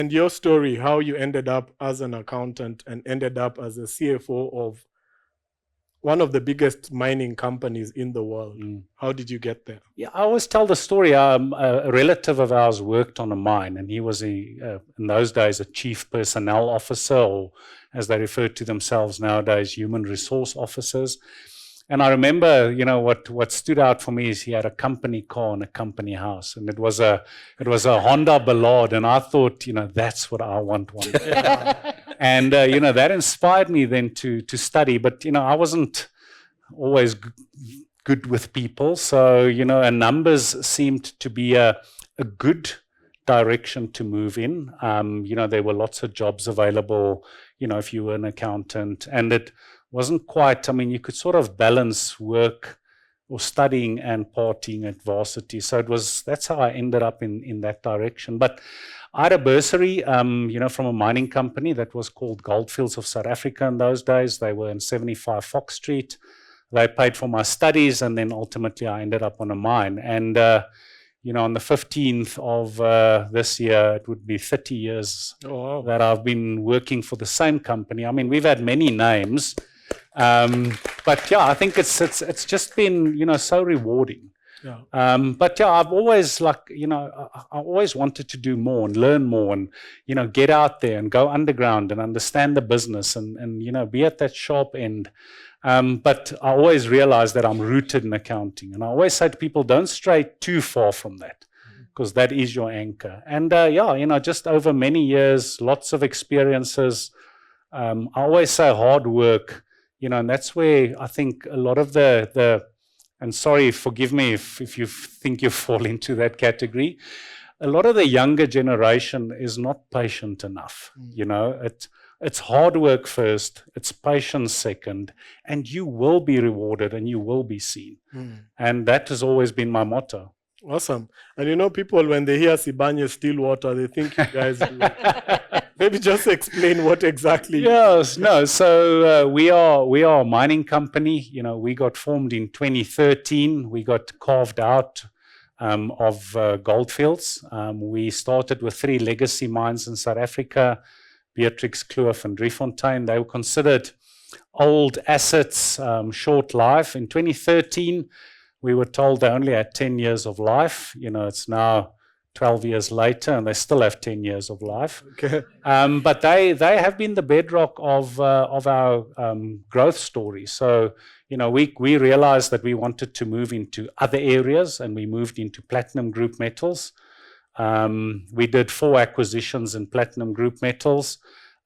And your story, how you ended up as an accountant and ended up as a CFO of one of the biggest mining companies in the world. How did you get there? Yeah, I always tell the story. A relative of ours worked on a mine, and he was in those days a chief personnel officer, or as they refer to themselves nowadays, human resource officers. And I remember, what stood out for me is he had a company car and a company house, and it was a Honda Ballade, and I thought, that's what I want one day. And that inspired me then to study. But I wasn't always good with people, so and numbers seemed to be a good direction to move in. There were lots of jobs available. If you were an accountant, and it wasn't quite, you could sort of balance work or studying and partying at varsity. So that's how I ended up in that direction. But I had a bursary, from a mining company that was called Goldfields of South Africa in those days. They were in 75 Fox Street. They paid for my studies, and then ultimately I ended up on a mine. And, on the 15th of this year, it would be 30 years that I've been working for the same company. We've had many names. But yeah, I think it's just been, so rewarding. Yeah. But yeah, I've always I always wanted to do more and learn more and, get out there and go underground and understand the business and be at that sharp end. But I always realized that I'm rooted in accounting. And I always say to people, don't stray too far from that, because that is your anchor. And just over many years, lots of experiences. I always say hard work. And that's where I think a lot of and sorry, forgive me if you think you fall into that category, a lot of the younger generation is not patient enough. It's hard work first, it's patience second, and you will be rewarded and you will be seen. And that has always been my motto. Awesome. And people, when they hear Sibanye-Stillwater, they think you guys do. Maybe just explain what exactly. Yes, no. So we are a mining company. We got formed in 2013. We got carved out of Goldfields. We started with 3 legacy mines in South Africa: Beatrix, Kloof, and Driefontein. They were considered old assets, short life. In 2013, we were told they only had 10 years of life. It's now 12 years later, and they still have 10 years of life. Okay. But they have been the bedrock of our growth story. So, we realized that we wanted to move into other areas, and we moved into platinum group metals. We did 4 acquisitions in platinum group metals,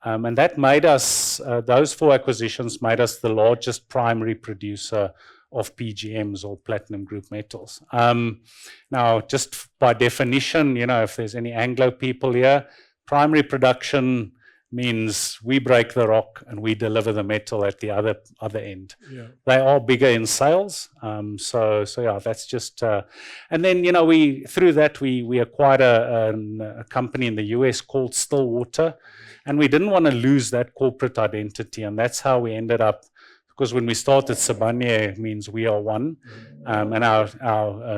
and that made us, those 4 acquisitions made us the largest primary producer of PGMs, or platinum group metals. Now, just by definition, if there's any Anglo people here, primary production means we break the rock and we deliver the metal at the other end. Yeah. They are bigger in sales. So yeah, that's just, and then, through that, we acquired a company in the US called Stillwater, and we didn't want to lose that corporate identity, and that's how we ended up. Because when we started, Sibanye means we are one. And our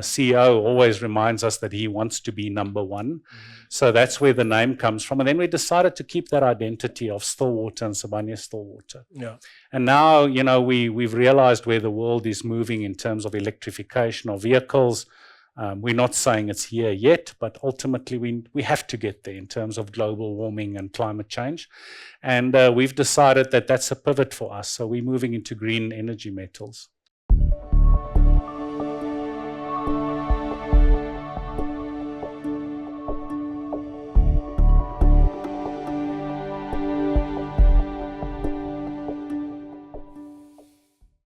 CEO always reminds us that he wants to be number one. So that's where the name comes from. And then we decided to keep that identity of Stillwater and Sibanye-Stillwater. Yeah. And now, we've realized where the world is moving in terms of electrification of vehicles. We're not saying it's here yet, but ultimately we have to get there in terms of global warming and climate change. And we've decided that that's a pivot for us. So we're moving into green energy metals.